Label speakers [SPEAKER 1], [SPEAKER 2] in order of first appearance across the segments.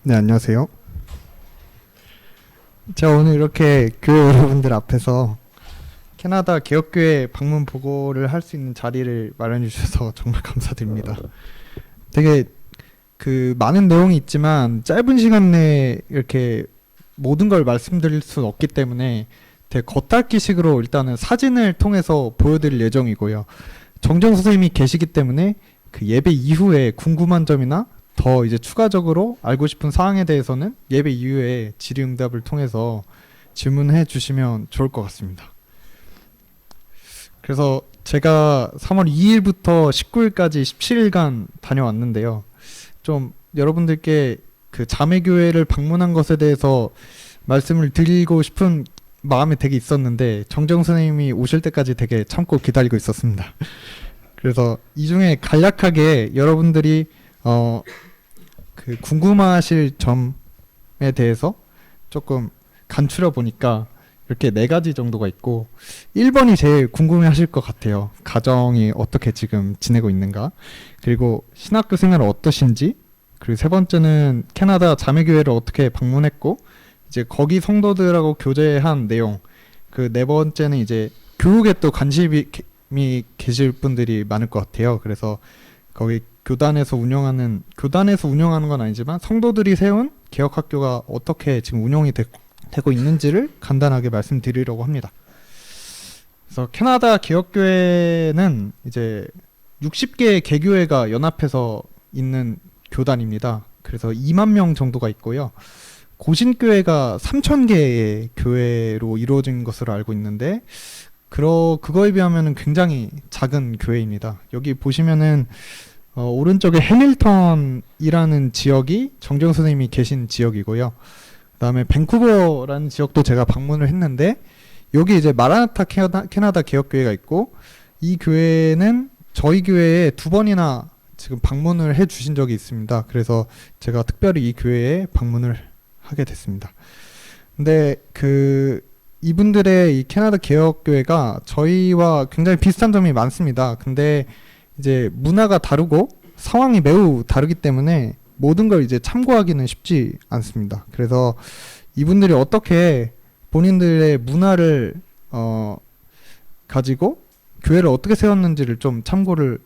[SPEAKER 1] 네, 안녕하세요. 제가 오늘 이렇게 교회 여러분들 앞에서 캐나다 개혁교회 방문 보고를 할 수 있는 자리를 마련해 주셔서 정말 감사드립니다. 되게 많은 내용이 있지만 짧은 시간 내에 이렇게 모든 걸 말씀드릴 수는 없기 때문에 되게 겉핥기식으로 일단은 사진을 통해서 보여드릴 예정이고요. 정정 선생님이 계시기 때문에 그 예배 이후에 궁금한 점이나 더 이제 추가적으로 알고 싶은 사항에 대해서는 예배 이후에 질의응답을 통해서 질문해 주시면 좋을 것 같습니다. 그래서 제가 3월 2일부터 19일까지 17일간 다녀왔는데요. 좀 여러분들께 그 자매교회를 방문한 것에 대해서 말씀을 드리고 싶은 마음이 되게 있었는데 정정 선생님이 오실 때까지 되게 참고 기다리고 있었습니다. 그래서 이 중에 간략하게 여러분들이 궁금하실 점에 대해서 조금 간추려 보니까 이렇게 4가지 정도가 있고 1번이 제일 궁금해 하실 것 같아요. 가정이 어떻게 지금 지내고 있는가, 그리고 신학교 생활은 어떠신지, 그리고 3번째는 캐나다 자매교회를 어떻게 방문했고 이제 거기 성도들하고 교제한 내용, 그 4번째는 이제 교육에 또 관심이 계실 분들이 많을 것 같아요. 그래서 거기 교단에서 운영하는 건 아니지만 성도들이 세운 개혁학교가 어떻게 지금 운영이 되고 있는지를 간단하게 말씀드리려고 합니다. 그래서 캐나다 개혁교회는 이제 60개의 개교회가 연합해서 있는 교단입니다. 그래서 2만 명 정도가 있고요. 고신교회가 3,000개의 교회로 이루어진 것으로 알고 있는데 그거에 비하면 굉장히 작은 교회입니다. 여기 보시면은 오른쪽에 해밀턴이라는 지역이 정정 선생님이 계신 지역이고요. 그다음에 밴쿠버라는 지역도 제가 방문을 했는데 여기 이제 마라나타 캐나다 개혁교회가 있고, 이 교회는 저희 교회에 2번이나 지금 방문을 해 주신 적이 있습니다. 그래서 제가 특별히 이 교회에 방문을 하게 됐습니다. 근데 이분들의 이 캐나다 개혁교회가 저희와 굉장히 비슷한 점이 많습니다. 근데 이제 문화가 다르고 상황이 매우 다르기 때문에 모든 걸 이제 참고하기는 쉽지 않습니다. 그래서 이분들이 어떻게 본인들의 문화를 가지고 교회를 어떻게 세웠는지를 좀 참고를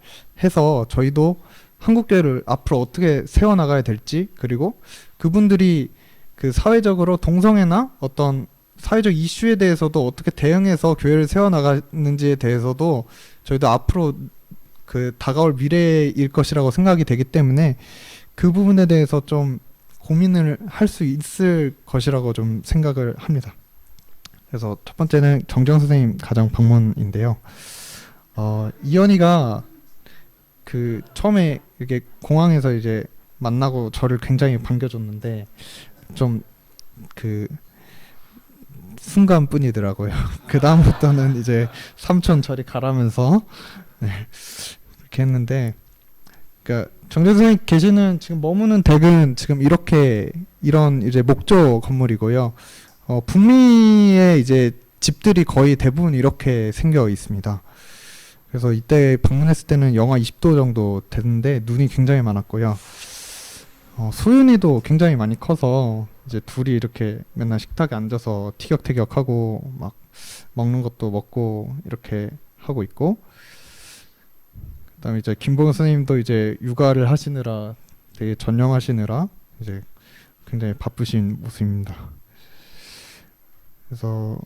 [SPEAKER 1] 해서 저희도 한국교회를 앞으로 어떻게 세워나가야 될지, 그리고 그분들이 그 사회적으로 동성애나 어떤 사회적 이슈에 대해서도 어떻게 대응해서 교회를 세워나가는지에 대해서도 저희도 앞으로 다가올 미래일 것이라고 생각이 되기 때문에 그 부분에 대해서 좀 고민을 할 수 있을 것이라고 좀 생각을 합니다. 그래서 첫 번째는 정정 선생님 가정 방문인데요. 이현이가 처음에 이렇게 공항에서 이제 만나고 저를 굉장히 반겨줬는데 좀 순간뿐이더라고요. 그 다음부터는 이제 삼촌 저리 가라면서 네, 그렇게 했는데, 그러니까 정재 선생님 계시는 지금 머무는 댁은 지금 이런 이제 목조 건물이고요. 북미의 이제 집들이 거의 대부분 이렇게 생겨 있습니다. 그래서 이때 방문했을 때는 영하 20도 정도 됐는데 눈이 굉장히 많았고요. 소윤이도 굉장히 많이 커서 이제 둘이 이렇게 맨날 식탁에 앉아서 티격태격하고 막 먹는 것도 먹고 이렇게 하고 있고, 그다음에 이제 김봉 선생님도 이제 육아를 하시느라 되게 전념하시느라 이제 굉장히 바쁘신 모습입니다. 그래서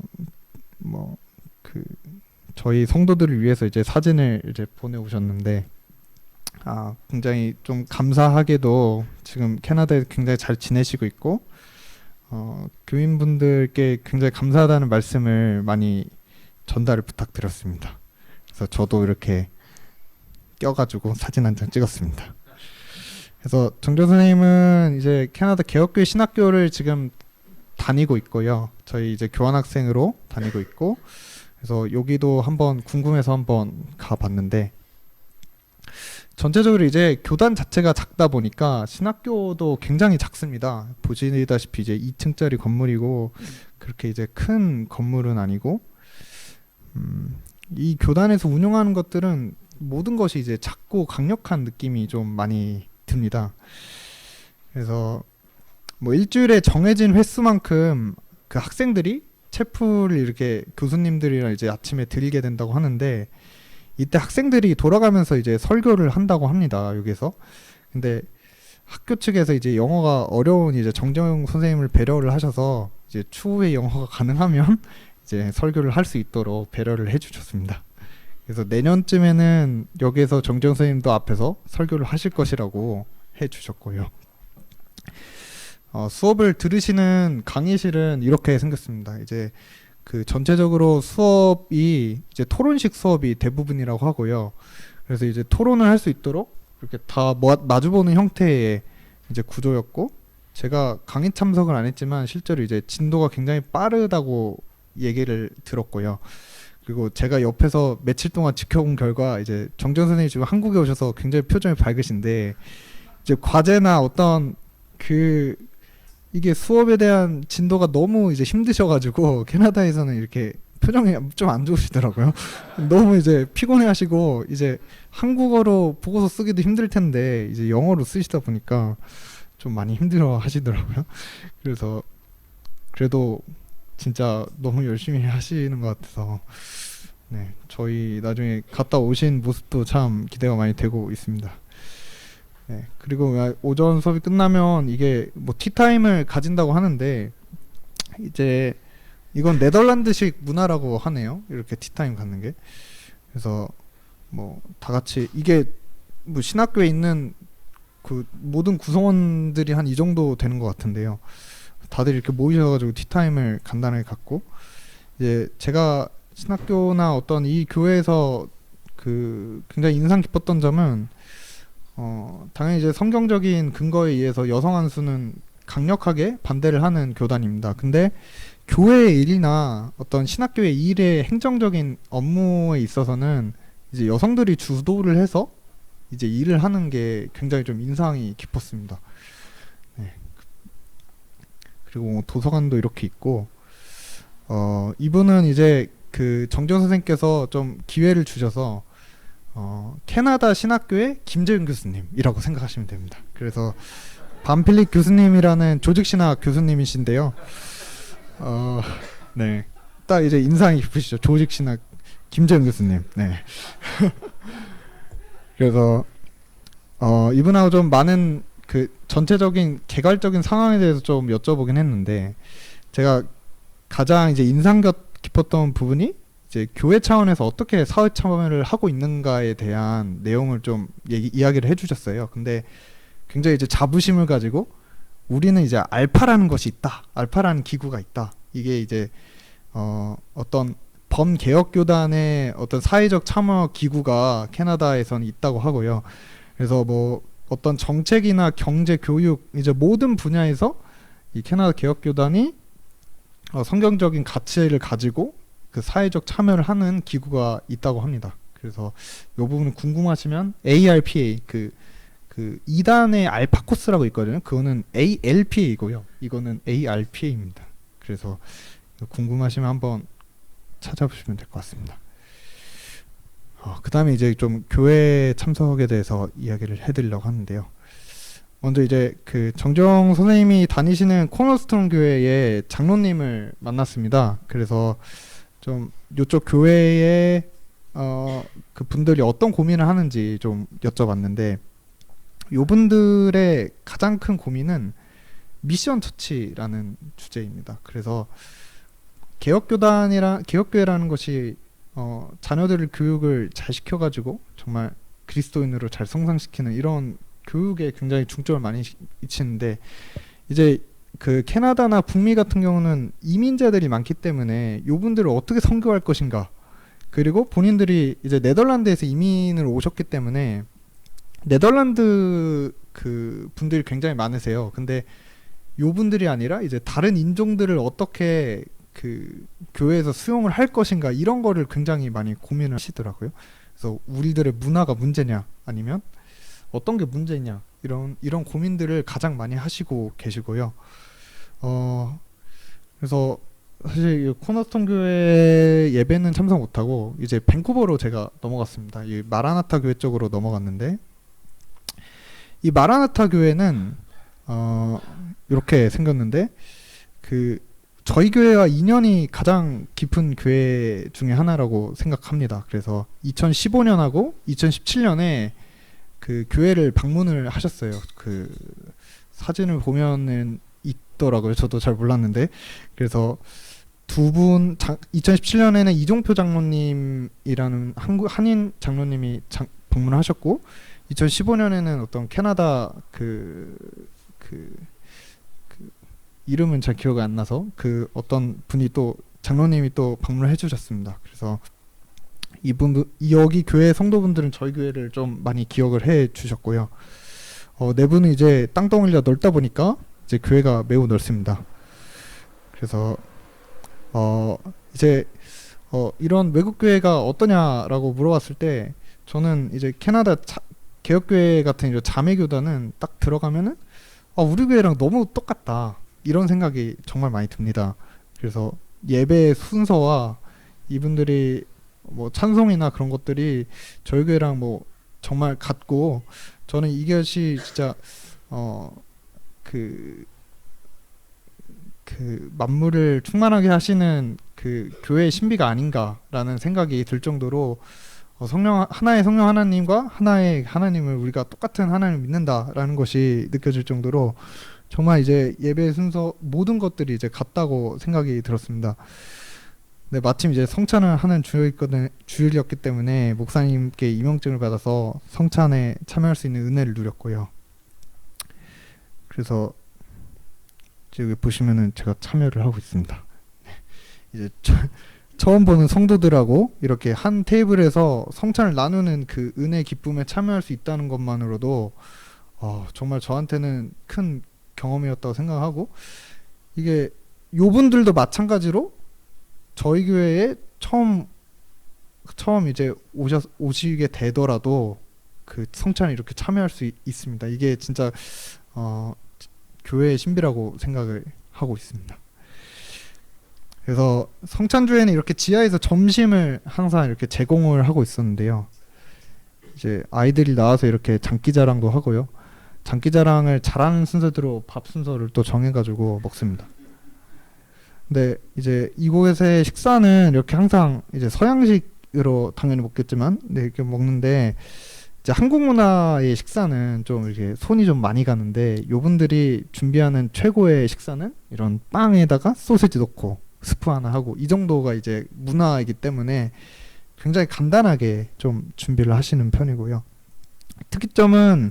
[SPEAKER 1] 저희 성도들을 위해서 이제 사진을 이제 보내오셨는데, 굉장히 좀 감사하게도 지금 캐나다에 굉장히 잘 지내시고 있고, 교인분들께 굉장히 감사하다는 말씀을 많이 전달을 부탁드렸습니다. 그래서 저도 이렇게 껴가지고 사진 한 장 찍었습니다. 그래서 정정 선생님은 이제 캐나다 개혁교회 신학교를 지금 다니고 있고요. 저희 이제 교환학생으로 다니고 있고, 그래서 여기도 한번 궁금해서 한번 가봤는데, 전체적으로 이제 교단 자체가 작다 보니까 신학교도 굉장히 작습니다. 보시다시피 이제 2층짜리 건물이고 그렇게 이제 큰 건물은 아니고, 이 교단에서 운영하는 것들은 모든 것이 이제 작고 강력한 느낌이 좀 많이 듭니다. 그래서 뭐 일주일에 정해진 횟수만큼 그 학생들이 체프를 이렇게 교수님들이랑 이제 아침에 드리게 된다고 하는데, 이때 학생들이 돌아가면서 이제 설교를 한다고 합니다, 여기서. 근데 학교 측에서 이제 영어가 어려운 이제 정재영 선생님을 배려를 하셔서 이제 추후에 영어가 가능하면 이제 설교를 할 수 있도록 배려를 해주셨습니다. 그래서 내년쯤에는 여기에서 정재영 선생님도 앞에서 설교를 하실 것이라고 해주셨고요. 수업을 들으시는 강의실은 이렇게 생겼습니다. 이제 그 전체적으로 수업이 이제 토론식 수업이 대부분이라고 하고요. 그래서 이제 토론을 할 수 있도록 이렇게 다 마주보는 형태의 이제 구조였고, 제가 강의 참석을 안 했지만 실제로 이제 진도가 굉장히 빠르다고 얘기를 들었고요. 그리고 제가 옆에서 며칠 동안 지켜본 결과 이제 정재영 선생님이 지금 한국에 오셔서 굉장히 표정이 밝으신데, 이제 과제나 어떤 그 이게 수업에 대한 진도가 너무 이제 힘드셔가지고 캐나다에서는 이렇게 표정이 좀 안 좋으시더라고요. 너무 이제 피곤해하시고 이제 한국어로 보고서 쓰기도 힘들 텐데 이제 영어로 쓰시다 보니까 좀 많이 힘들어하시더라고요. 그래서 그래도 진짜 너무 열심히 하시는 것 같아서 네, 저희 나중에 갔다 오신 모습도 참 기대가 많이 되고 있습니다. 네, 그리고 오전 수업이 끝나면 이게 뭐 티타임을 가진다고 하는데, 이제 이건 네덜란드식 문화라고 하네요. 이렇게 티타임 갖는 게. 그래서 뭐 다 같이 이게 뭐 신학교에 있는 그 모든 구성원들이 한 이 정도 되는 것 같은데요. 다들 이렇게 모이셔가지고 티타임을 간단하게 갖고, 이제 제가 신학교나 어떤 이 교회에서 그 굉장히 인상 깊었던 점은 당연히 이제 성경적인 근거에 의해서 여성 안수는 강력하게 반대를 하는 교단입니다. 근데 교회의 일이나 어떤 신학교의 일의 행정적인 업무에 있어서는 이제 여성들이 주도를 해서 이제 일을 하는 게 굉장히 좀 인상이 깊었습니다. 네. 그리고 도서관도 이렇게 있고, 이분은 이제 그 정재영 선생님께서 좀 기회를 주셔서 캐나다 신학교의 김재윤 교수님이라고 생각하시면 됩니다. 그래서 반필립 교수님이라는 조직신학 교수님이신데요. 네, 딱 이제 인상이 깊으시죠. 조직신학 김재윤 교수님. 네. 그래서 이분하고 좀 많은 그 전체적인 개괄적인 상황에 대해서 좀 여쭤보긴 했는데, 제가 가장 이제 인상 깊었던 부분이 이제 교회 차원에서 어떻게 사회 참여를 하고 있는가에 대한 내용을 좀 이야기를 해주셨어요. 근데 굉장히 이제 자부심을 가지고 우리는 이제 알파라는 것이 있다, 알파라는 기구가 있다. 이게 이제 어떤 범개혁교단의 어떤 사회적 참여 기구가 캐나다에서는 있다고 하고요. 그래서 뭐 어떤 정책이나 경제, 교육 이제 모든 분야에서 이 캐나다 개혁교단이 성경적인 가치를 가지고 그 사회적 참여를 하는 기구가 있다고 합니다. 그래서 이 부분 궁금하시면 ARPA 그 2단의 알파 코스라고 있거든요. 그거는 ALPA이고요. 이거는 ARPA입니다. 그래서 궁금하시면 한번 찾아보시면 될 것 같습니다. 그 다음에 이제 좀 교회 참석에 대해서 이야기를 해드리려고 하는데요. 먼저 이제 그 정재영 선생님이 다니시는 코너스톤 교회의 장로님을 만났습니다. 그래서 좀 이쪽 교회의 그 분들이 어떤 고민을 하는지 좀 여쭤봤는데, 요분들의 가장 큰 고민은 미션 처치라는 주제입니다. 그래서 개혁교회라는 것이 자녀들을 교육을 잘 시켜가지고 정말 그리스도인으로 잘 성장시키는 이런 교육에 굉장히 중점을 많이 미치는데, 이제 그 캐나다나 북미 같은 경우는 이민자들이 많기 때문에 요분들을 어떻게 선교할 것인가, 그리고 본인들이 이제 네덜란드에서 이민을 오셨기 때문에 네덜란드 그 분들이 굉장히 많으세요. 근데 요분들이 아니라 이제 다른 인종들을 어떻게 그 교회에서 수용을 할 것인가, 이런 거를 굉장히 많이 고민을 하시더라고요. 그래서 우리들의 문화가 문제냐, 아니면 어떤 게 문제냐, 이런 고민들을 가장 많이 하시고 계시고요. 그래서 사실 코너스톤 교회 예배는 참석 못하고 이제 밴쿠버로 제가 넘어갔습니다. 이 마라나타 교회 쪽으로 넘어갔는데, 이 마라나타 교회는 어, 이렇게 생겼는데 그 저희 교회와 인연이 가장 깊은 교회 중에 하나라고 생각합니다. 그래서 2015년하고 2017년에 그 교회를 방문을 하셨어요. 그 사진을 보면은 있더라고요. 저도 잘 몰랐는데. 그래서 2017년에는 이종표 장로님이라는 한인 장로님이 방문을 하셨고, 2015년에는 어떤 캐나다 그 이름은 잘 기억이 안 나서 그 어떤 분이 또 장로님이 또 방문을 해주셨습니다. 그래서 여기 교회 성도분들은 저희 교회를 좀 많이 기억을 해 주셨고요. 내부는 이제 땅덩어리가 넓다 보니까 이제 교회가 매우 넓습니다. 그래서 이제 이런 외국 교회가 어떠냐라고 물어봤을 때 저는 이제 캐나다 개혁교회 같은 이제 자매교단은 딱 들어가면은 우리 교회랑 너무 똑같다 이런 생각이 정말 많이 듭니다. 그래서 예배 순서와 이분들이 뭐 찬송이나 그런 것들이 저희 교회랑 뭐 정말 같고 저는 이것이 진짜 그 만물을 충만하게 하시는 그 교회의 신비가 아닌가라는 생각이 들 정도로 하나의 성령 하나님과 하나의 하나님을 우리가 똑같은 하나님을 믿는다라는 것이 느껴질 정도로 정말 이제 예배 순서 모든 것들이 이제 같다고 생각이 들었습니다. 네, 마침 이제 성찬을 하는 주일이었기 때문에 목사님께 임명증을 받아서 성찬에 참여할 수 있는 은혜를 누렸고요. 그래서 여기 보시면은 제가 참여를 하고 있습니다. 이제 처음 보는 성도들하고 이렇게 한 테이블에서 성찬을 나누는 그 은혜 기쁨에 참여할 수 있다는 것만으로도 정말 저한테는 큰 경험이었다고 생각하고 이게 요분들도 마찬가지로 저희 교회에 처음 이제 오시게 되더라도 그 성찬에 이렇게 참여할 수 있습니다. 이게 진짜 교회의 신비라고 생각을 하고 있습니다. 그래서 성찬주에는 이렇게 지하에서 점심을 항상 이렇게 제공을 하고 있었는데요. 이제 아이들이 나와서 이렇게 장기자랑도 하고요. 장기자랑을 잘하는 순서대로 밥 순서를 또 정해가지고 먹습니다. 근데 이제 이곳의 식사는 이렇게 항상 이제 서양식으로 당연히 먹겠지만, 이렇게 먹는데 이제 한국 문화의 식사는 좀 이렇게 손이 좀 많이 가는데 요분들이 준비하는 최고의 식사는 이런 빵에다가 소시지 넣고 스프 하나 하고 이 정도가 이제 문화이기 때문에 굉장히 간단하게 좀 준비를 하시는 편이고요. 특이점은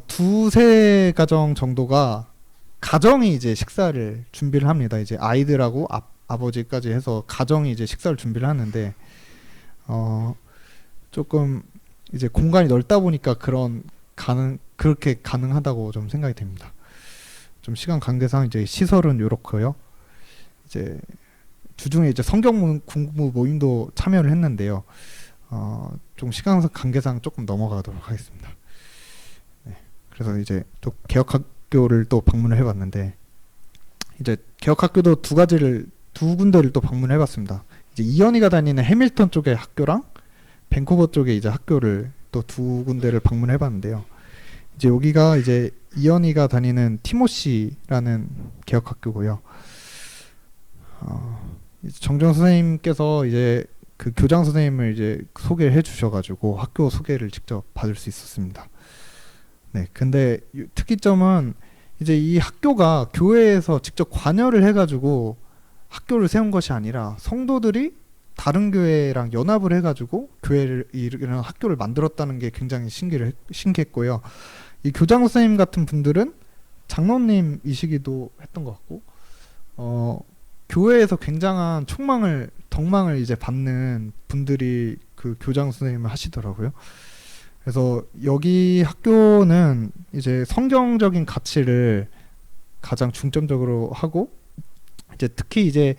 [SPEAKER 1] 두세 가정 정도가 가정이 이제 식사를 준비를 합니다. 이제 아이들하고 아버지까지 해서 가정이 이제 식사를 준비를 하는데 조금 이제 공간이 넓다 보니까 그렇게 가능하다고 좀 생각이 됩니다. 좀 시간 관계상 이제 시설은 요렇고요. 이제 주중에 이제 성경 공부 모임도 참여를 했는데요. 좀 시간 관계상 조금 넘어가도록 하겠습니다. 네. 그래서 이제 또 개혁학교를 또 방문을 해봤는데 이제 개혁학교도 두 군데를 또 방문을 해봤습니다. 이제 이현이가 다니는 해밀턴 쪽의 학교랑 밴쿠버 쪽에 이제 학교를 또 두 군데를 방문해봤는데요. 이제 여기가 이제 이현이가 다니는 티모시라는 개혁학교고요. 정정 선생님께서 이제 그 교장 선생님을 이제 소개를 해주셔가지고 학교 소개를 직접 받을 수 있었습니다. 네, 근데 특이점은 이제 이 학교가 교회에서 직접 관여를 해가지고 학교를 세운 것이 아니라 성도들이 다른 교회랑 연합을 해가지고 이런 학교를 만들었다는 게 굉장히 신기했고요. 이 교장 선생님 같은 분들은 장로님이시기도 했던 것 같고, 교회에서 굉장한 덕망을 이제 받는 분들이 그 교장 선생님을 하시더라고요. 그래서 여기 학교는 이제 성경적인 가치를 가장 중점적으로 하고, 이제 특히 이제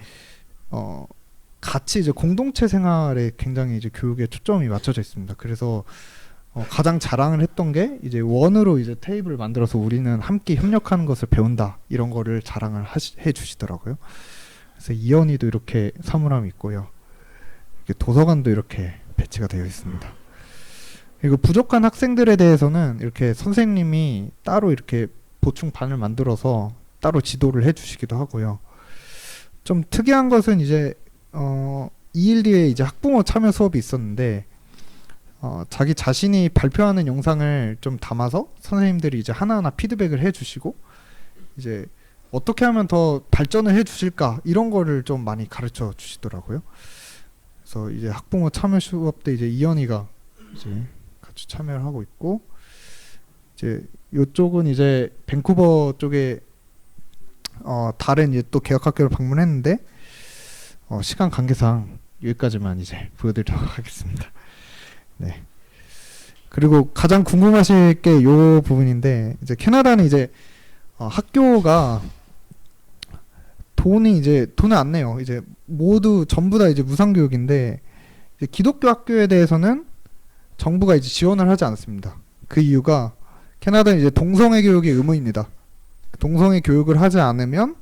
[SPEAKER 1] 같이 이제 공동체 생활에 굉장히 이제 교육에 초점이 맞춰져 있습니다. 그래서 가장 자랑을 했던 게 이제 원으로 이제 테이블을 만들어서 우리는 함께 협력하는 것을 배운다 이런 거를 자랑을 해 주시더라고요. 그래서 이현이도 이렇게 사물함이 있고요. 도서관도 이렇게 배치가 되어 있습니다. 그리고 부족한 학생들에 대해서는 이렇게 선생님이 따로 이렇게 보충반을 만들어서 따로 지도를 해주시기도 하고요. 좀 특이한 것은 이제 2일 뒤에 이제 학부모 참여 수업이 있었는데 자기 자신이 발표하는 영상을 좀 담아서 선생님들이 이제 하나하나 피드백을 해주시고 이제 어떻게 하면 더 발전을 해주실까 이런 거를 좀 많이 가르쳐 주시더라고요. 그래서 이제 학부모 참여 수업 때 이제 이현이가 이제 같이 참여를 하고 있고 이제 이쪽은 이제 밴쿠버 쪽에 다른 이제 또 개혁학교를 방문했는데 시간 관계상 여기까지만 이제 보여드리도록 하겠습니다. 네. 그리고 가장 궁금하실 게 요 부분인데 이제 캐나다는 이제 학교가 돈을 안 내요. 이제 모두 전부 다 이제 무상교육인데 이제 기독교 학교에 대해서는 정부가 이제 지원을 하지 않습니다. 그 이유가 캐나다는 이제 동성애 교육이 의무입니다. 동성애 교육을 하지 않으면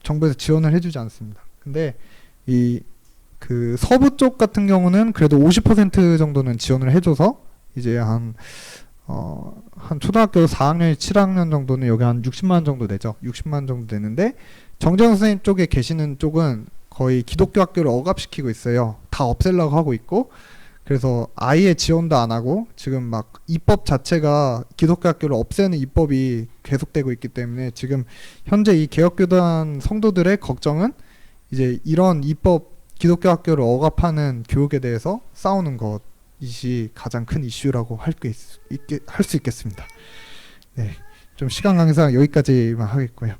[SPEAKER 1] 정부에서 지원을 해주지 않습니다. 근데 그 서부 쪽 같은 경우는 그래도 50% 정도는 지원을 해줘서 이제 한 초등학교 4학년, 7학년 정도는 여기 한 60만 원 정도 되죠. 60만 원 정도 되는데 정재영 선생님 쪽에 계시는 쪽은 거의 기독교 학교를 억압시키고 있어요. 다 없애려고 하고 있고 그래서 아예 지원도 안 하고 지금 막 입법 자체가 기독교 학교를 없애는 입법이 계속되고 있기 때문에 지금 현재 이 개혁교단 성도들의 걱정은 이제 이런 입법 기독교 학교를 억압하는 교육에 대해서 싸우는 것이 가장 큰 이슈라고 할 수 있겠습니다. 네, 좀 시간 관계상 여기까지만 하겠고요.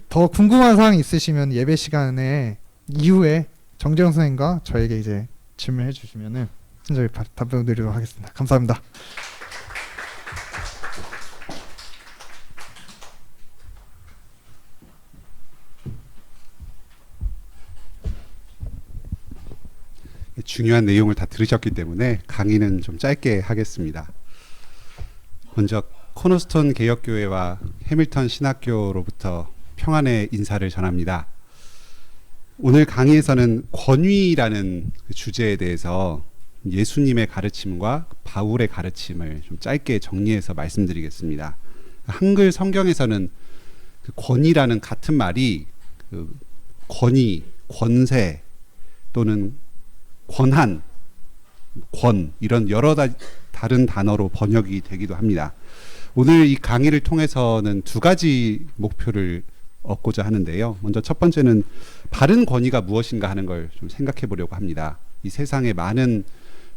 [SPEAKER 1] 더 궁금한 사항 있으시면 예배 시간에 이후에 정재영 선생님과 저에게 이제 질문해 주시면은 친절히 답변 드리도록 하겠습니다. 감사합니다.
[SPEAKER 2] 중요한 내용을 다 들으셨기 때문에 강의는 좀 짧게 하겠습니다. 먼저 코너스톤 개혁교회와 해밀턴 신학교로부터 평안의 인사를 전합니다. 오늘 강의에서는 권위라는 주제에 대해서 예수님의 가르침과 바울의 가르침을 좀 짧게 정리해서 말씀드리겠습니다. 한글 성경에서는 그 권위라는 같은 말이 그 권위, 권세 또는 권한, 권 이런 여러 다른 단어로 번역이 되기도 합니다. 오늘 이 강의를 통해서는 두 가지 목표를 얻고자 하는데요. 먼저 첫 번째는 바른 권위가 무엇인가 하는 걸 좀 생각해 보려고 합니다. 이 세상에 많은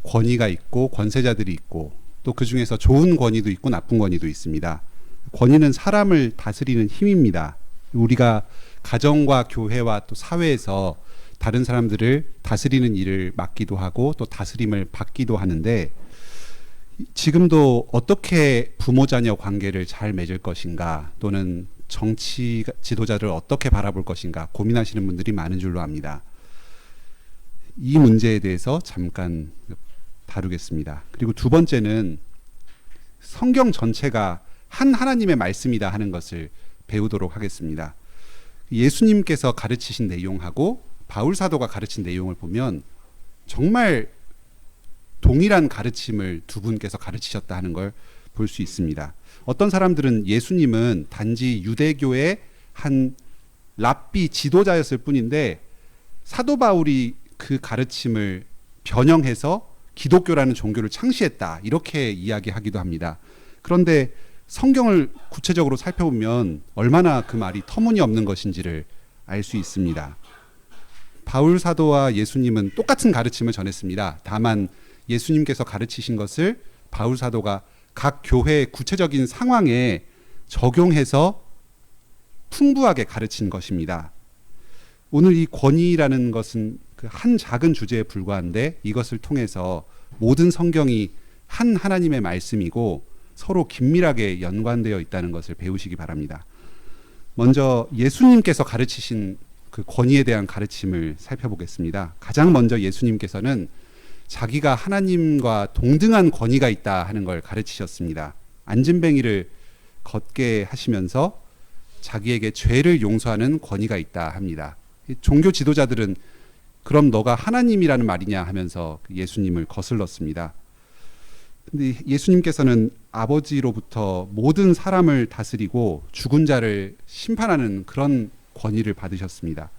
[SPEAKER 2] 권위가 있고 권세자들이 있고 또 그 중에서 좋은 권위도 있고 나쁜 권위도 있습니다. 권위는 사람을 다스리는 힘입니다. 우리가 가정과 교회와 또 사회에서 다른 사람들을 다스리는 일을 맡기도 하고 또 다스림을 받기도 하는데 지금도 어떻게 부모 자녀 관계를 잘 맺을 것인가 또는 정치 지도자들을 어떻게 바라볼 것인가 고민하시는 분들이 많은 줄로 압니다. 이 문제에 대해서 잠깐 다루겠습니다. 그리고 두 번째는 성경 전체가 한 하나님의 말씀이다 하는 것을 배우도록 하겠습니다. 예수님께서 가르치신 내용하고 바울 사도가 가르친 내용을 보면 정말 동일한 가르침을 두 분께서 가르치셨다 하는 걸 볼 수 있습니다. 어떤 사람들은 예수님은 단지 유대교의 한 랍비 지도자였을 뿐인데 사도 바울이 그 가르침을 변형해서 기독교라는 종교를 창시했다 이렇게 이야기하기도 합니다. 그런데 성경을 구체적으로 살펴보면 얼마나 그 말이 터무니없는 것인지를 알 수 있습니다. 바울 사도와 예수님은 똑같은 가르침을 전했습니다. 다만 예수님께서 가르치신 것을 바울 사도가 각 교회의 구체적인 상황에 적용해서 풍부하게 가르친 것입니다. 오늘 이 권위라는 것은 그 한 작은 주제에 불과한데 이것을 통해서 모든 성경이 한 하나님의 말씀이고 서로 긴밀하게 연관되어 있다는 것을 배우시기 바랍니다. 먼저 예수님께서 가르치신 그 권위에 대한 가르침을 살펴보겠습니다. 가장 먼저 예수님께서는 자기가 하나님과 동등한 권위가 있다 하는 걸 가르치셨습니다. 앉은뱅이를 걷게 하시면서 자기에게 죄를 용서하는 권위가 있다 합니다. 종교 지도자들은 그럼 너가 하나님이라는 말이냐 하면서 예수님을 거슬렀습니다. 근데 예수님께서는 아버지로부터 모든 사람을 다스리고 죽은 자를 심판하는 그런 권위를 받으셨습니다.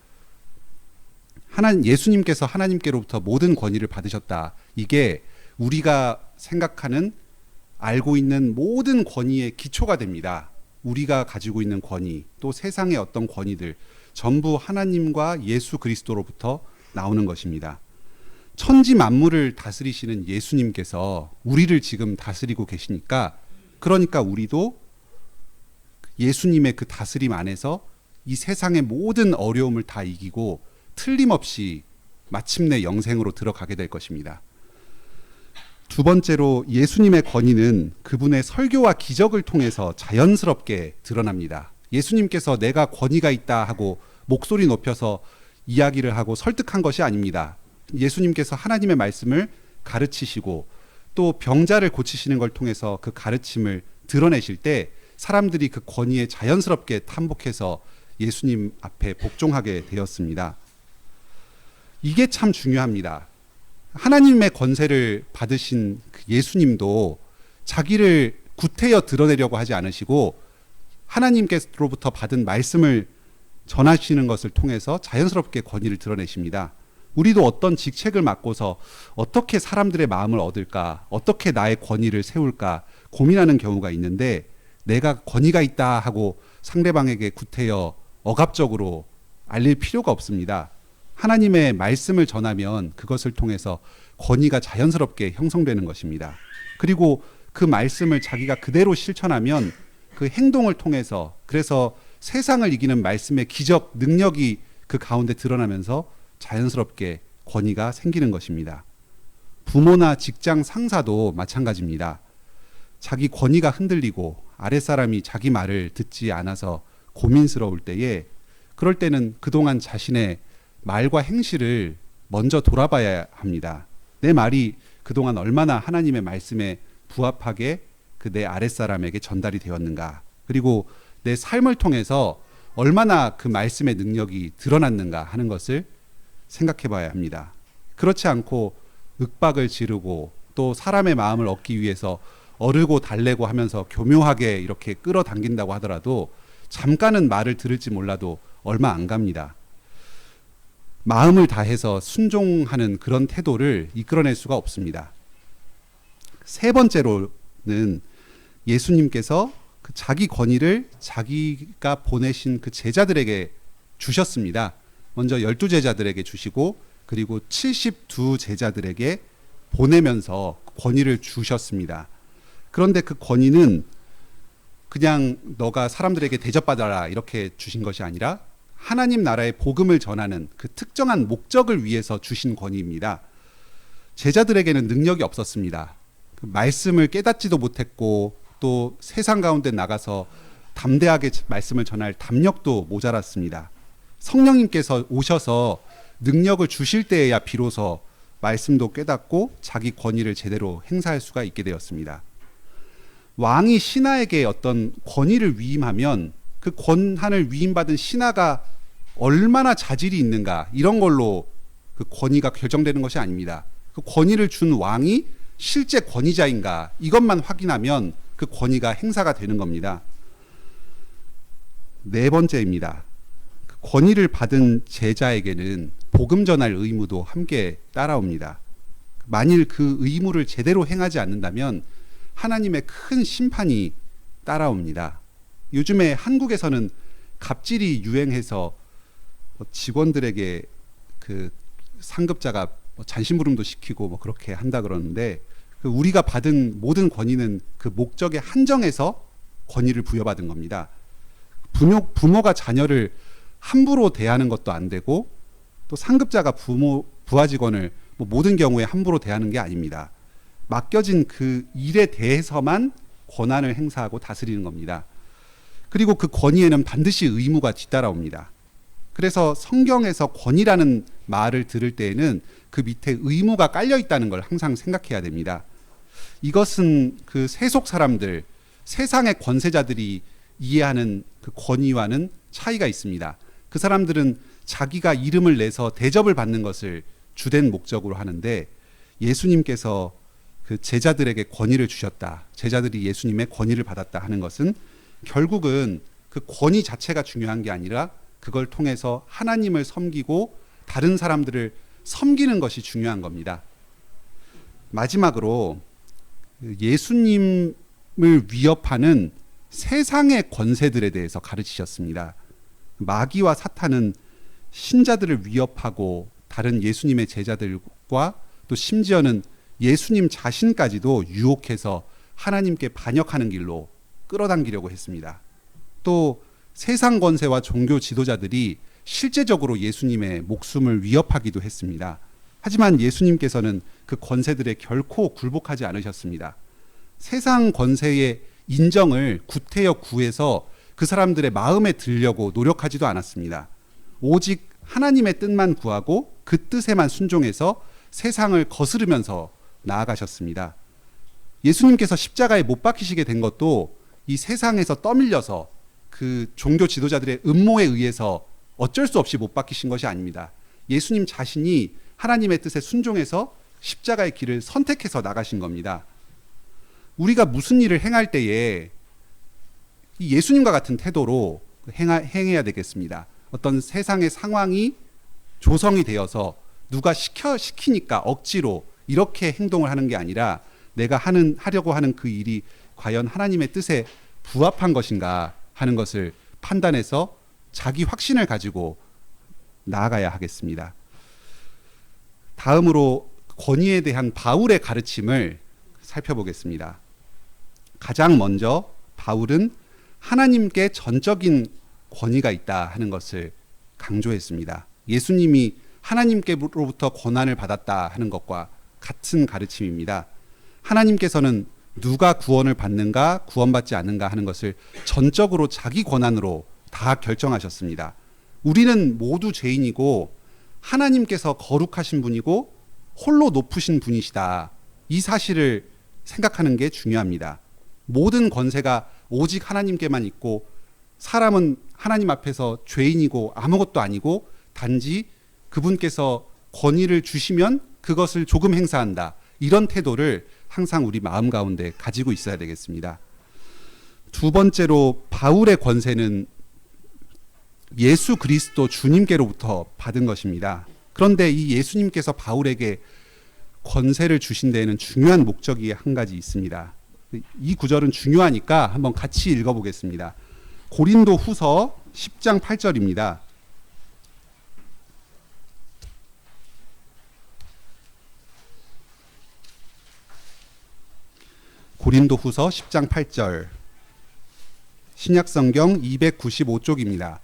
[SPEAKER 2] 예수님께서 하나님께로부터 모든 권위를 받으셨다. 이게 우리가 생각하는 알고 있는 모든 권위의 기초가 됩니다. 우리가 가지고 있는 권위, 또 세상의 어떤 권위들 전부 하나님과 예수 그리스도로부터 나오는 것입니다. 천지 만물을 다스리시는 예수님께서 우리를 지금 다스리고 계시니까, 그러니까 우리도 예수님의 그 다스림 안에서 이 세상의 모든 어려움을 다 이기고 틀림없이 마침내 영생으로 들어가게 될 것입니다. 두 번째로 예수님의 권위는 그분의 설교와 기적을 통해서 자연스럽게 드러납니다. 예수님께서 내가 권위가 있다 하고 목소리 높여서 이야기를 하고 설득한 것이 아닙니다. 예수님께서 하나님의 말씀을 가르치시고 또 병자를 고치시는 걸 통해서 그 가르침을 드러내실 때 사람들이 그 권위에 자연스럽게 탐복해서 예수님 앞에 복종하게 되었습니다. 이게 참 중요합니다. 하나님의 권세를 받으신 그 예수님도 자기를 구태여 드러내려고 하지 않으시고 하나님께로부터 받은 말씀을 전하시는 것을 통해서 자연스럽게 권위를 드러내십니다. 우리도 어떤 직책을 맡고서 어떻게 사람들의 마음을 얻을까, 어떻게 나의 권위를 세울까 고민하는 경우가 있는데, 내가 권위가 있다 하고 상대방에게 구태여 억압적으로 알릴 필요가 없습니다. 하나님의 말씀을 전하면 그것을 통해서 권위가 자연스럽게 형성되는 것입니다. 그리고 그 말씀을 자기가 그대로 실천하면 그 행동을 통해서, 그래서 세상을 이기는 말씀의 기적 능력이 그 가운데 드러나면서 자연스럽게 권위가 생기는 것입니다. 부모나 직장 상사도 마찬가지입니다. 자기 권위가 흔들리고 아랫사람이 자기 말을 듣지 않아서 고민스러울 때에, 그럴 때는 그동안 자신의 말과 행실을 먼저 돌아봐야 합니다. 내 말이 그동안 얼마나 하나님의 말씀에 부합하게 그 내 아랫사람에게 전달이 되었는가, 그리고 내 삶을 통해서 얼마나 그 말씀의 능력이 드러났는가 하는 것을 생각해 봐야 합니다. 그렇지 않고 윽박을 지르고 또 사람의 마음을 얻기 위해서 어르고 달래고 하면서 교묘하게 이렇게 끌어당긴다고 하더라도 잠깐은 말을 들을지 몰라도 얼마 안 갑니다. 마음을 다해서 순종하는 그런 태도를 이끌어낼 수가 없습니다. 세 번째로는 예수님께서 그 자기 권위를 자기가 보내신 그 제자들에게 주셨습니다. 먼저 12제자들에게 주시고 그리고 72제자들에게 보내면서 권위를 주셨습니다. 그런데 그 권위는 그냥 너가 사람들에게 대접받아라 이렇게 주신 것이 아니라 하나님 나라의 복음을 전하는 그 특정한 목적을 위해서 주신 권위입니다. 제자들에게는 능력이 없었습니다. 그 말씀을 깨닫지도 못했고 또 세상 가운데 나가서 담대하게 말씀을 전할 담력도 모자랐습니다. 성령님께서 오셔서 능력을 주실 때에야 비로소 말씀도 깨닫고 자기 권위를 제대로 행사할 수가 있게 되었습니다. 왕이 신하에게 어떤 권위를 위임하면 그 권한을 위임받은 신하가 얼마나 자질이 있는가 이런 걸로 그 권위가 결정되는 것이 아닙니다. 그 권위를 준 왕이 실제 권위자인가 이것만 확인하면 그 권위가 행사가 되는 겁니다. 네 번째입니다. 그 권위를 받은 제자에게는 복음 전할 의무도 함께 따라옵니다. 만일 그 의무를 제대로 행하지 않는다면 하나님의 큰 심판이 따라옵니다. 요즘에 한국에서는 갑질이 유행해서 직원들에게 그 상급자가 잔심부름도 시키고 뭐 그렇게 한다 그러는데, 그 우리가 받은 모든 권위는 그 목적에 한정해서 권위를 부여받은 겁니다. 부모가 자녀를 함부로 대하는 것도 안 되고 또 상급자가 부하 직원을 뭐 모든 경우에 함부로 대하는 게 아닙니다. 맡겨진 그 일에 대해서만 권한을 행사하고 다스리는 겁니다. 그리고 그 권위에는 반드시 의무가 뒤따라옵니다. 그래서 성경에서 권위라는 말을 들을 때에는 그 밑에 의무가 깔려 있다는 걸 항상 생각해야 됩니다. 이것은 그 세속 사람들, 세상의 권세자들이 이해하는 그 권위와는 차이가 있습니다. 그 사람들은 자기가 이름을 내서 대접을 받는 것을 주된 목적으로 하는데, 예수님께서 그 그 제자들에게 권위를 주셨다. 제자들이 예수님의 권위를 받았다 하는 것은 결국은 그 권위 자체가 중요한 게 아니라 그걸 통해서 하나님을 섬기고 다른 사람들을 섬기는 것이 중요한 겁니다. 마지막으로 예수님을 위협하는 세상의 권세들에 대해서 가르치셨습니다. 마귀와 사탄은 신자들을 위협하고 다른 예수님의 제자들과 또 심지어는 예수님 자신까지도 유혹해서 하나님께 반역하는 길로 끌어당기려고 했습니다. 또 세상 권세와 종교 지도자들이 실제적으로 예수님의 목숨을 위협하기도 했습니다. 하지만 예수님께서는 그 권세들에 결코 굴복하지 않으셨습니다. 세상 권세의 인정을 구태여 구해서 그 사람들의 마음에 들려고 노력하지도 않았습니다. 오직 하나님의 뜻만 구하고 그 뜻에만 순종해서 세상을 거스르면서 나아가셨습니다. 예수님께서 십자가에 못 박히시게 된 것도 이 세상에서 떠밀려서 그 종교 지도자들의 음모에 의해서 어쩔 수 없이 못 박히신 것이 아닙니다. 예수님 자신이 하나님의 뜻에 순종해서 십자가의 길을 선택해서 나가신 겁니다. 우리가 무슨 일을 행할 때에 이 예수님과 같은 태도로 행해야 되겠습니다. 어떤 세상의 상황이 조성이 되어서 누가 시키니까 억지로 이렇게 행동을 하는 게 아니라 내가 하려고 하는 그 일이 과연 하나님의 뜻에 부합한 것인가 하는 것을 판단해서 자기 확신을 가지고 나아가야 하겠습니다. 다음으로 권위에 대한 바울의 가르침을 살펴보겠습니다. 가장 먼저 바울은 하나님께 전적인 권위가 있다 하는 것을 강조했습니다. 예수님이 하나님께로부터 권한을 받았다 하는 것과 같은 가르침입니다. 하나님께서는 누가 구원을 받는가 구원받지 않는가 하는 것을 전적으로 자기 권한으로 다 결정하셨습니다. 우리는 모두 죄인이고 하나님께서 거룩하신 분이고 홀로 높으신 분이시다. 이 사실을 생각하는 게 중요합니다. 모든 권세가 오직 하나님께만 있고 사람은 하나님 앞에서 죄인이고 아무것도 아니고 단지 그분께서 권위를 주시면 그것을 조금 행사한다. 이런 태도를 항상 우리 마음 가운데 가지고 있어야 되겠습니다. 두 번째로 바울의 권세는 예수 그리스도 주님께로부터 받은 것입니다. 그런데 이 예수님께서 바울에게 권세를 주신 데에는 중요한 목적이 한 가지 있습니다. 이 구절은 중요하니까 한번 같이 읽어보겠습니다. 고린도 후서 10장 8절입니다. 고린도 후서 10장 8절 신약성경 295쪽입니다.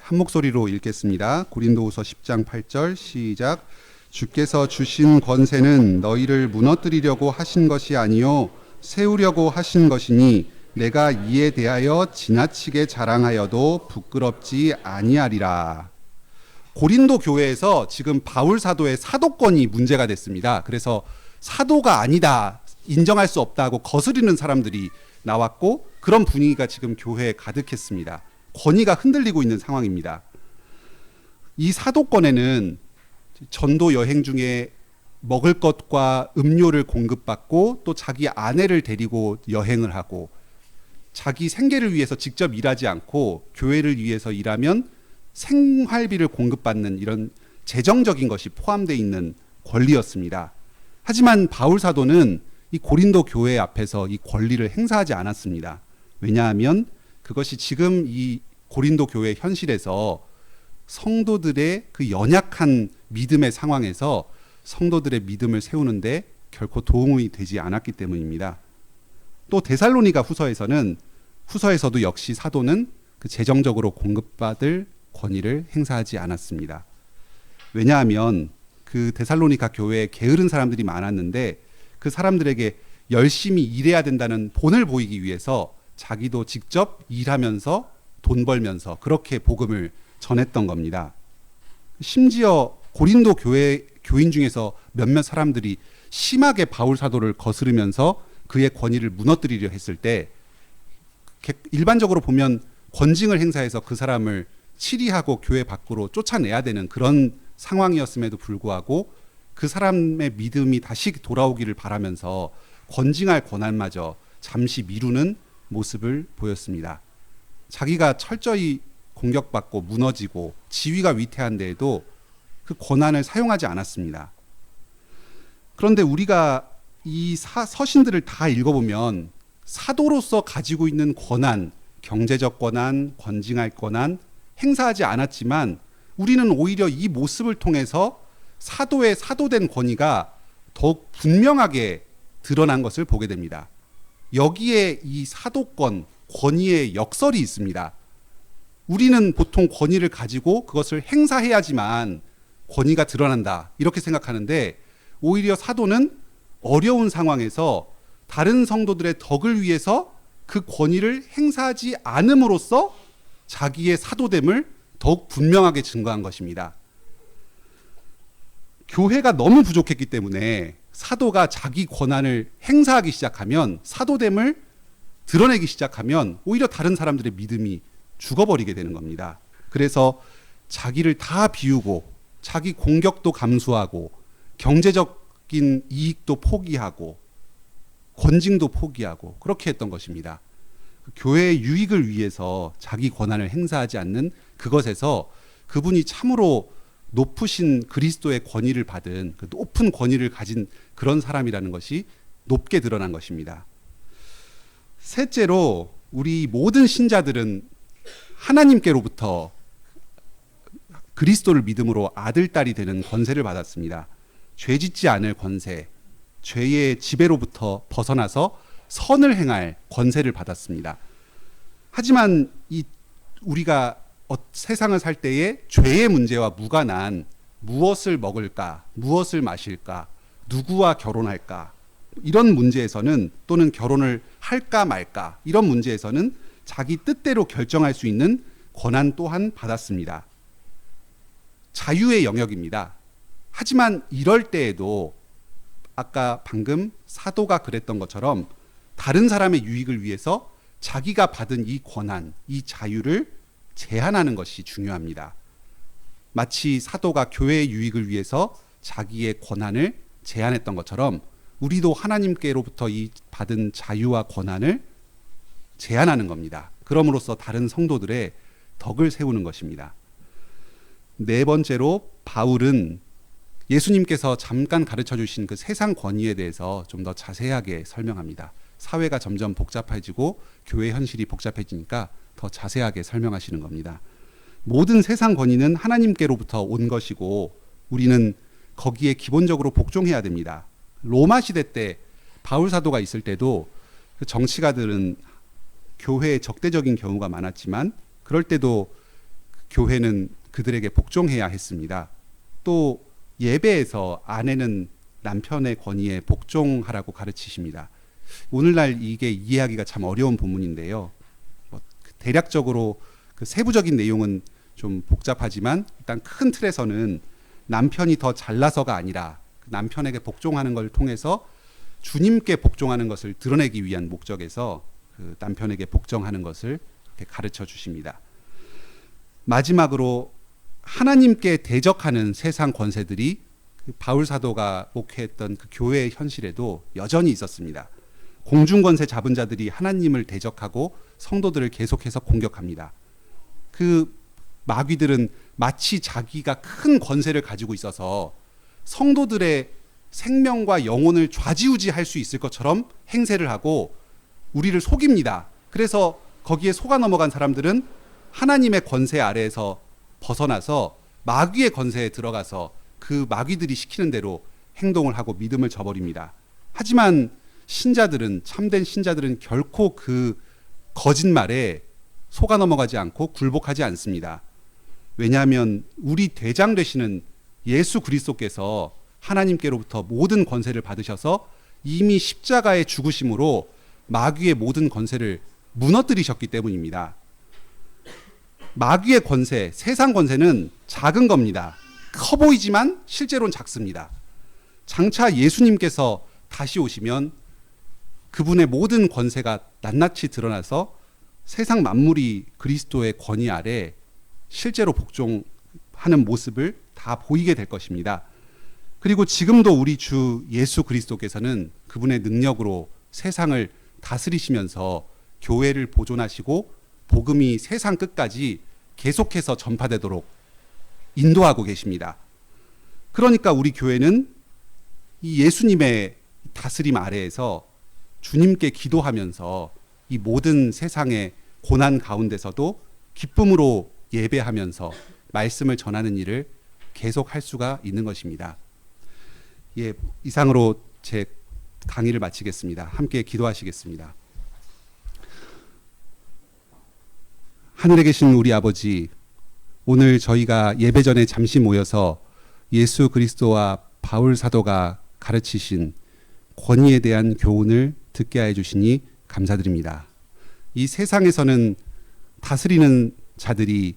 [SPEAKER 2] 한 목소리로 읽겠습니다. 고린도후서 10장 8절 시작. 주께서 주신 권세는 너희를 무너뜨리려고 하신 것이 아니요 세우려고 하신 것이니 내가 이에 대하여 지나치게 자랑하여도 부끄럽지 아니하리라. 고린도 교회에서 지금 바울 사도의 사도권이 문제가 됐습니다. 그래서 사도가 아니다, 인정할 수 없다고 거스르는 사람들이 나왔고 그런 분위기가 지금 교회에 가득했습니다. 권위가 흔들리고 있는 상황입니다. 이 사도권에는 전도 여행 중에 먹을 것과 음료를 공급받고 또 자기 아내를 데리고 여행을 하고 자기 생계를 위해서 직접 일하지 않고 교회를 위해서 일하면 생활비를 공급받는 이런 재정적인 것이 포함되어 있는 권리였습니다. 하지만 바울 사도는 이 고린도 교회 앞에서 이 권리를 행사하지 않았습니다. 왜냐하면 그것이 지금 이 고린도 교회 현실에서 성도들의 그 연약한 믿음의 상황에서 성도들의 믿음을 세우는데 결코 도움이 되지 않았기 때문입니다. 또 데살로니가 후서에서도 역시 사도는 그 재정적으로 공급받을 권위를 행사하지 않았습니다. 왜냐하면 그 데살로니가 교회에 게으른 사람들이 많았는데 그 사람들에게 열심히 일해야 된다는 본을 보이기 위해서 자기도 직접 일하면서 돈 벌면서 그렇게 복음을 전했던 겁니다. 심지어 고린도 교인 중에서 몇몇 사람들이 심하게 바울 사도를 거스르면서 그의 권위를 무너뜨리려 했을 때 일반적으로 보면 권징을 행사해서 그 사람을 치리하고 교회 밖으로 쫓아내야 되는 그런 상황이었음에도 불구하고 그 사람의 믿음이 다시 돌아오기를 바라면서 권징할 권한마저 잠시 미루는 모습을 보였습니다. 자기가 철저히 공격받고 무너지고 지위가 위태한데에도 그 권한을 사용하지 않았습니다. 그런데 우리가 이 서신들을 다 읽어보면 사도로서 가지고 있는 권한, 경제적 권한, 권징할 권한 행사하지 않았지만 우리는 오히려 이 모습을 통해서 사도의 사도된 권위가 더욱 분명하게 드러난 것을 보게 됩니다. 여기에 이 사도권, 권위의 역설이 있습니다. 우리는 보통 권위를 가지고 그것을 행사해야지만 권위가 드러난다 이렇게 생각하는데 오히려 사도는 어려운 상황에서 다른 성도들의 덕을 위해서 그 권위를 행사하지 않음으로써 자기의 사도됨을 더욱 분명하게 증거한 것입니다. 교회가 너무 부족했기 때문에 사도가 자기 권한을 행사하기 시작하면 사도됨을 드러내기 시작하면 오히려 다른 사람들의 믿음이 죽어버리게 되는 겁니다. 그래서 자기를 다 비우고 자기 공격도 감수하고 경제적인 이익도 포기하고 권징도 포기하고 그렇게 했던 것입니다. 교회의 유익을 위해서 자기 권한을 행사하지 않는 그것에서 그분이 참으로 높으신 그리스도의 권위를 받은 그 높은 권위를 가진 그런 사람이라는 것이 높게 드러난 것입니다. 셋째로 우리 모든 신자들은 하나님께로부터 그리스도를 믿음으로 아들, 딸이 되는 권세를 받았습니다. 죄짓지 않을 권세, 죄의 지배로부터 벗어나서 선을 행할 권세를 받았습니다. 하지만 우리가 세상을 살 때에 죄의 문제와 무관한 무엇을 먹을까, 무엇을 마실까, 누구와 결혼할까 이런 문제에서는 또는 결혼을 할까 말까 이런 문제에서는 자기 뜻대로 결정할 수 있는 권한 또한 받았습니다. 자유의 영역입니다. 하지만 이럴 때에도 아까 방금 사도가 그랬던 것처럼 다른 사람의 유익을 위해서 자기가 받은 이 권한, 이 자유를 제한하는 것이 중요합니다. 마치 사도가 교회의 유익을 위해서 자기의 권한을 제한했던 것처럼 우리도 하나님께로부터 이 받은 자유와 권한을 제한하는 겁니다. 그럼으로써 다른 성도들의 덕을 세우는 것입니다. 네 번째로 바울은 예수님께서 잠깐 가르쳐 주신 그 세상 권위에 대해서 좀 더 자세하게 설명합니다. 사회가 점점 복잡해지고 교회 현실이 복잡해지니까 더 자세하게 설명하시는 겁니다. 모든 세상 권위는 하나님께로부터 온 것이고 우리는 거기에 기본적으로 복종해야 됩니다. 로마 시대 때 바울 사도가 있을 때도 그 정치가들은 교회에 적대적인 경우가 많았지만 그럴 때도 교회는 그들에게 복종해야 했습니다. 또 예배에서 아내는 남편의 권위에 복종하라고 가르치십니다. 오늘날 이게 이해하기가 참 어려운 본문인데요. 대략적으로 그 세부적인 내용은 좀 복잡하지만 일단 큰 틀에서는 남편이 더 잘나서가 아니라 남편에게 복종하는 걸 통해서 주님께 복종하는 것을 드러내기 위한 목적에서 그 남편에게 복종하는 것을 가르쳐 주십니다. 마지막으로 하나님께 대적하는 세상 권세들이 그 바울 사도가 목회했던 그 교회의 현실에도 여전히 있었습니다. 공중권세 잡은 자들이 하나님을 대적하고 성도들을 계속해서 공격합니다. 그 마귀들은 마치 자기가 큰 권세를 가지고 있어서 성도들의 생명과 영혼을 좌지우지할 수 있을 것처럼 행세를 하고 우리를 속입니다. 그래서 거기에 속아 넘어간 사람들은 하나님의 권세 아래에서 벗어나서 마귀의 권세에 들어가서 그 마귀들이 시키는 대로 행동을 하고 믿음을 저버립니다. 하지만 신자들은, 참된 신자들은 결코 그 거짓말에 속아 넘어가지 않고 굴복하지 않습니다. 왜냐하면 우리 대장 되시는 예수 그리스도께서 하나님께로부터 모든 권세를 받으셔서 이미 십자가의 죽으심으로 마귀의 모든 권세를 무너뜨리셨기 때문입니다. 마귀의 권세, 세상 권세는 작은 겁니다. 커 보이지만 실제로는 작습니다. 장차 예수님께서 다시 오시면 그분의 모든 권세가 낱낱이 드러나서 세상 만물이 그리스도의 권위 아래 실제로 복종하는 모습을 다 보이게 될 것입니다. 그리고 지금도 우리 주 예수 그리스도께서는 그분의 능력으로 세상을 다스리시면서 교회를 보존하시고 복음이 세상 끝까지 계속해서 전파되도록 인도하고 계십니다. 그러니까 우리 교회는 이 예수님의 다스림 아래에서 주님께 기도하면서 이 모든 세상의 고난 가운데서도 기쁨으로 예배하면서 말씀을 전하는 일을 계속할 수가 있는 것입니다. 예, 이상으로 제 강의를 마치겠습니다. 함께 기도하시겠습니다. 하늘에 계신 우리 아버지, 오늘 저희가 예배 전에 잠시 모여서 예수 그리스도와 바울 사도가 가르치신 권위에 대한 교훈을 듣게 해 주시니 감사드립니다. 이 세상에서는 다스리는 자들이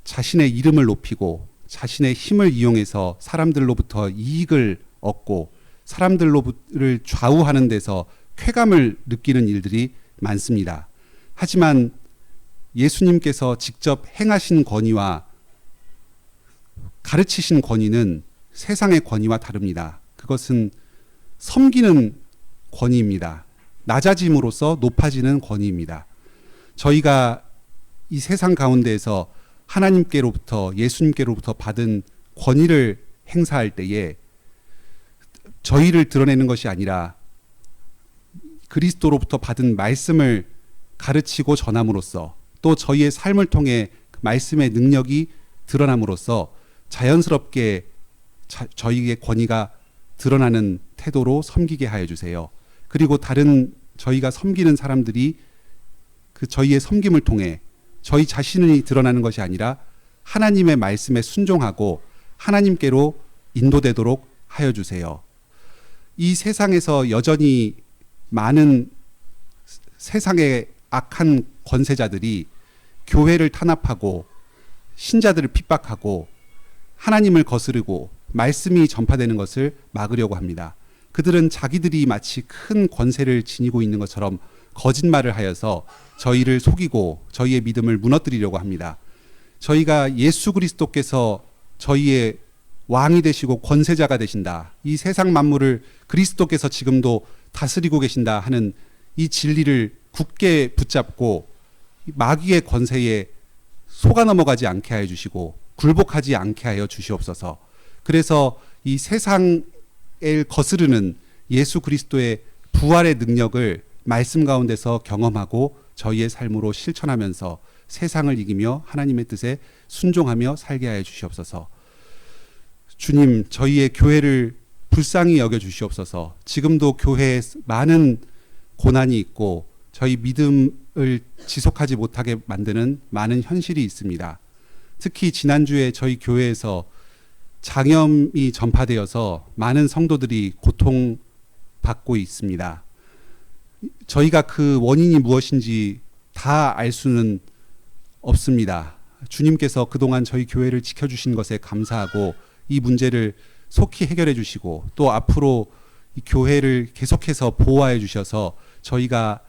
[SPEAKER 2] 자신의 이름을 높이고 자신의 힘을 이용해서 사람들로부터 이익을 얻고 사람들을 좌우하는 데서 쾌감을 느끼는 일들이 많습니다. 하지만 예수님께서 직접 행하신 권위와 가르치신 권위는 세상의 권위와 다릅니다. 그것은 섬기는 권위입니다. 낮아짐으로써 높아지는 권위입니다. 저희가 이 세상 가운데에서 하나님께로부터 예수님께로부터 받은 권위를 행사할 때에 저희를 드러내는 것이 아니라 그리스도로부터 받은 말씀을 가르치고 전함으로써 또 저희의 삶을 통해 그 말씀의 능력이 드러남으로써 자연스럽게 저희의 권위가 드러나는 태도로 섬기게 하여 주세요. 그리고 다른 저희가 섬기는 사람들이 그 저희의 섬김을 통해 저희 자신이 드러나는 것이 아니라 하나님의 말씀에 순종하고 하나님께로 인도되도록 하여 주세요. 이 세상에서 여전히 많은 세상의 악한 권세자들이 교회를 탄압하고 신자들을 핍박하고 하나님을 거스르고 말씀이 전파되는 것을 막으려고 합니다. 그들은 자기들이 마치 큰 권세를 지니고 있는 것처럼 거짓말을 하여서 저희를 속이고 저희의 믿음을 무너뜨리려고 합니다. 저희가 예수 그리스도께서 저희의 왕이 되시고 권세자가 되신다. 이 세상 만물을 그리스도께서 지금도 다스리고 계신다 하는 이 진리를 굳게 붙잡고 마귀의 권세에 속아 넘어가지 않게 하여 주시고 굴복하지 않게 하여 주시옵소서. 그래서 이 세상을 거스르는 예수 그리스도의 부활의 능력을 말씀 가운데서 경험하고 저희의 삶으로 실천하면서 세상을 이기며 하나님의 뜻에 순종하며 살게 하여 주시옵소서. 주님, 저희의 교회를 불쌍히 여겨 주시옵소서. 지금도 교회에 많은 고난이 있고 저희 믿음을 지속하지 못하게 만드는 많은 현실이 있습니다. 특히 지난주에 저희 교회에서 장염이 전파되어서 많은 성도들이 고통받고 있습니다. 저희가 그 원인이 무엇인지 다 알 수는 없습니다. 주님께서 그동안 저희 교회를 지켜주신 것에 감사하고 이 문제를 속히 해결해 주시고 또 앞으로 이 교회를 계속해서 보호하여 주셔서 저희가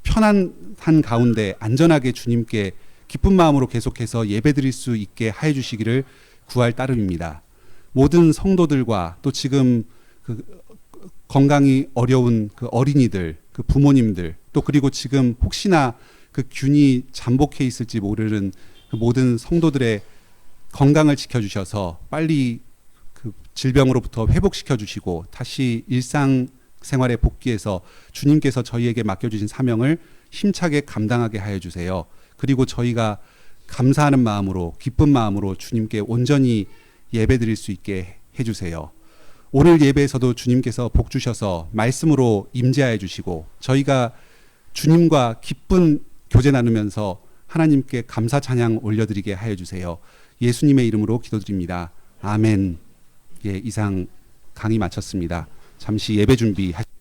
[SPEAKER 2] 편안한 가운데 안전하게 주님께 기쁜 마음으로 계속해서 예배드릴 수 있게 하여 주시기를 구할 따름입니다. 모든 성도들과 또 지금 그 건강이 어려운 그 어린이들, 그 부모님들, 또 그리고 지금 혹시나 그 균이 잠복해 있을지 모르는 그 모든 성도들의 건강을 지켜주셔서 빨리 그 질병으로부터 회복시켜 주시고 다시 일상생활에 복귀해서 주님께서 저희에게 맡겨주신 사명을 힘차게 감당하게 하여 주세요. 그리고 저희가 감사하는 마음으로 기쁜 마음으로 주님께 온전히 예배드릴 수 있게 해주세요. 오늘 예배에서도 주님께서 복 주셔서 말씀으로 임재하여 주시고 저희가 주님과 기쁜 교제 나누면서 하나님께 감사 찬양 올려드리게 하여 주세요. 예수님의 이름으로 기도드립니다. 아멘. 예, 이상 강의 마쳤습니다. 잠시 예배 준비하십시오.